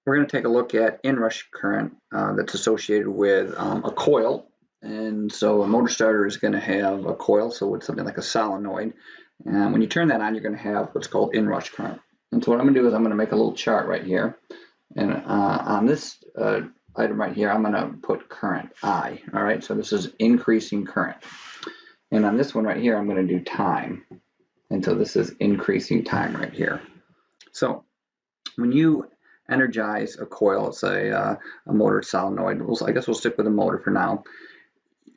we're going to take a look at inrush current that's associated with a coil. And so a motor starter is going to have a coil, so it's something like a solenoid. And when you turn that on, you're going to have what's called inrush current. And so what I'm going to do is I'm going to make a little chart right here. And on this item right here, I'm going to put current, I. All right, so this is increasing current. And on this one right here, I'm going to do time. And so this is increasing time right here. So when you energize a coil, let's say a motor solenoid, I guess we'll stick with a motor for now.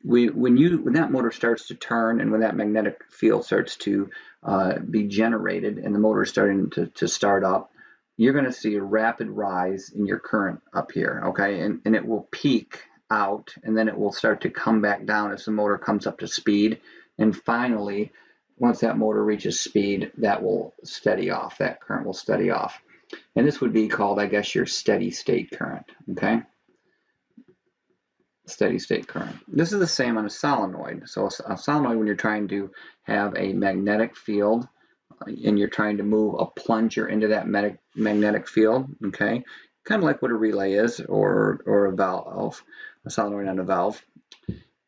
When that motor starts to turn and when that magnetic field starts to be generated and the motor is starting to start up, you're going to see a rapid rise in your current up here, okay? And it will peak out and then it will start to come back down as the motor comes up to speed. And finally, once that motor reaches speed, that will steady off. That current will steady off. And this would be called, I guess, your steady state current, okay? Steady state current. This is the same on a solenoid. So a solenoid, when you're trying to have a magnetic field and you're trying to move a plunger into that magnetic field, okay? Kind of like what a relay is or a valve, a solenoid on a valve,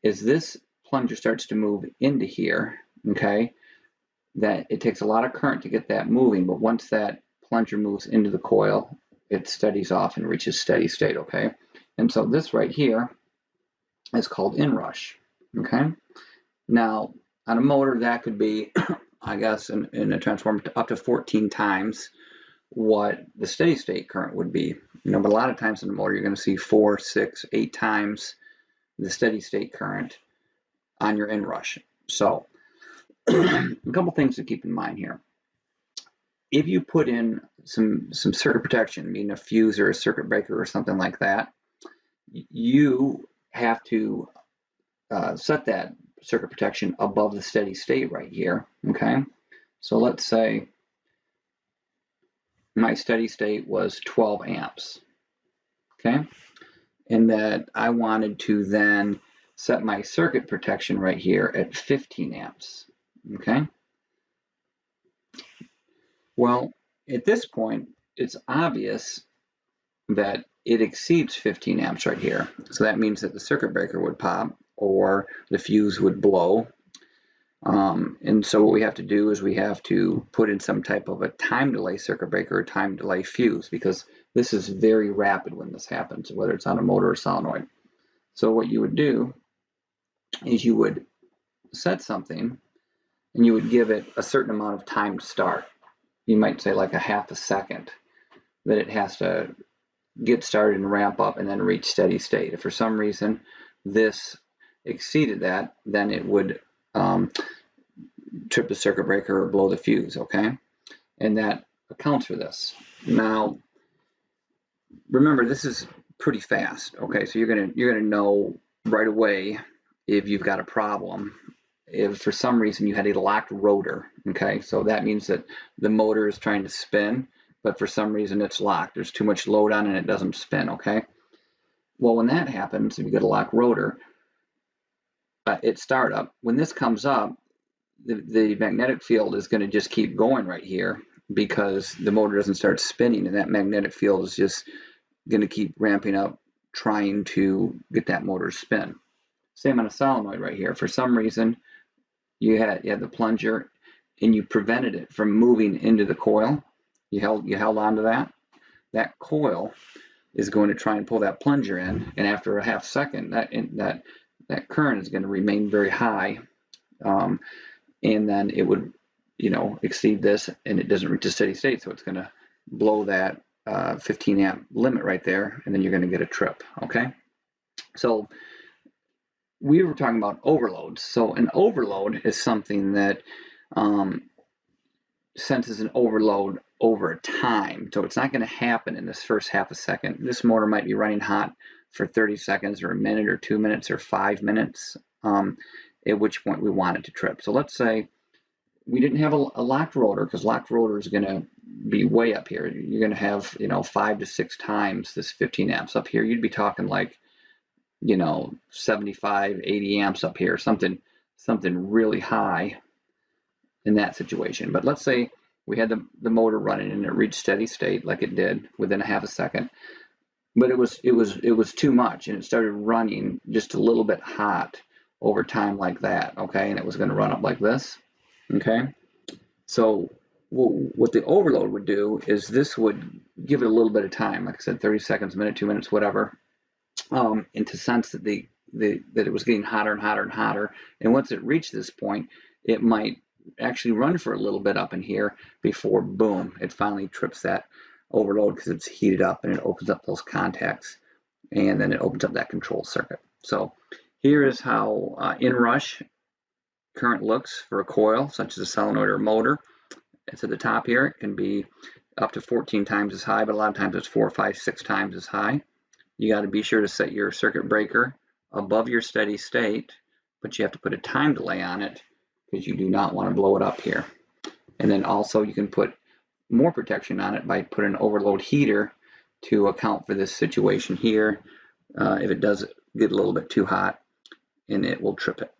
is this plunger starts to move into here, okay? That it takes a lot of current to get that moving, but once that plunger moves into the coil, it steadies off and reaches steady state, okay? And so this right here is called inrush, okay? Now, on a motor, that could be, I guess, in a transformer, up to 14 times what the steady state current would be. You know, but a lot of times in a motor, you're going to see 4, 6, 8 times the steady state current on your inrush. So, a couple things to keep in mind here. If you put in some circuit protection, meaning a fuse or a circuit breaker or something like that, you have to set that circuit protection above the steady state right here, okay? So let's say my steady state was 12 amps, okay? And that I wanted to then set my circuit protection right here at 15 amps, okay? Well, at this point, it's obvious that it exceeds 15 amps right here. So that means that the circuit breaker would pop or the fuse would blow. And so what we have to do is we have to put in some type of a time delay circuit breaker or time delay fuse, because this is very rapid when this happens, whether it's on a motor or solenoid. So what you would do is you would set something and you would give it a certain amount of time to start. You might say like a half a second that it has to get started and ramp up and then reach steady state. If for some reason this exceeded that, then it would trip the circuit breaker or blow the fuse, okay? And that accounts for this. Now, remember, this is pretty fast, okay? So you're gonna know right away if you've got a problem. If for some reason you had a locked rotor, okay? So that means that the motor is trying to spin, but for some reason it's locked. There's too much load on it and it doesn't spin, okay? Well, when that happens, if you get a locked rotor, at startup, when this comes up, the magnetic field is going to just keep going right here because the motor doesn't start spinning, and that magnetic field is just going to keep ramping up, trying to get that motor to spin. Same on a solenoid right here. For some reason, you had the plunger and you prevented it from moving into the coil. You held on to that. That coil is going to try and pull that plunger in, and after a half second, that current is going to remain very high, and then it would, exceed this, and it doesn't reach a steady state, so it's going to blow that 15 amp limit right there, and then you're going to get a trip. Okay, so we were talking about overloads. So an overload is something that senses an overload over time. So it's not going to happen in this first half a second. This motor might be running hot for 30 seconds or a minute or 2 minutes or 5 minutes, at which point we want it to trip. So let's say we didn't have a locked rotor, because locked rotor is going to be way up here. You're going to have 5 to 6 times this 15 amps up here. You'd be talking like 75, 80 amps up here, something really high in that situation. But let's say we had the motor running and it reached steady state like it did within a half a second. But it was too much, and it started running just a little bit hot over time like that, okay? And it was going to run up like this, okay? So what the overload would do is this would give it a little bit of time, like I said, 30 seconds, a minute, 2 minutes, whatever, and to sense that that it was getting hotter and hotter and hotter. And once it reached this point, it might actually run for a little bit up in here before, boom, it finally trips that overload because it's heated up and it opens up those contacts, and then it opens up that control circuit. So here is how Inrush current looks for a coil such as a solenoid or a motor. It's at the top here. It can be up to 14 times as high, but a lot of times it's 4, 5, 6 times as high. You got to be sure to set your circuit breaker above your steady state, but you have to put a time delay on it because you do not want to blow it up here. And then also you can put more protection on it by putting an overload heater to account for this situation here if it does get a little bit too hot, and it will trip it.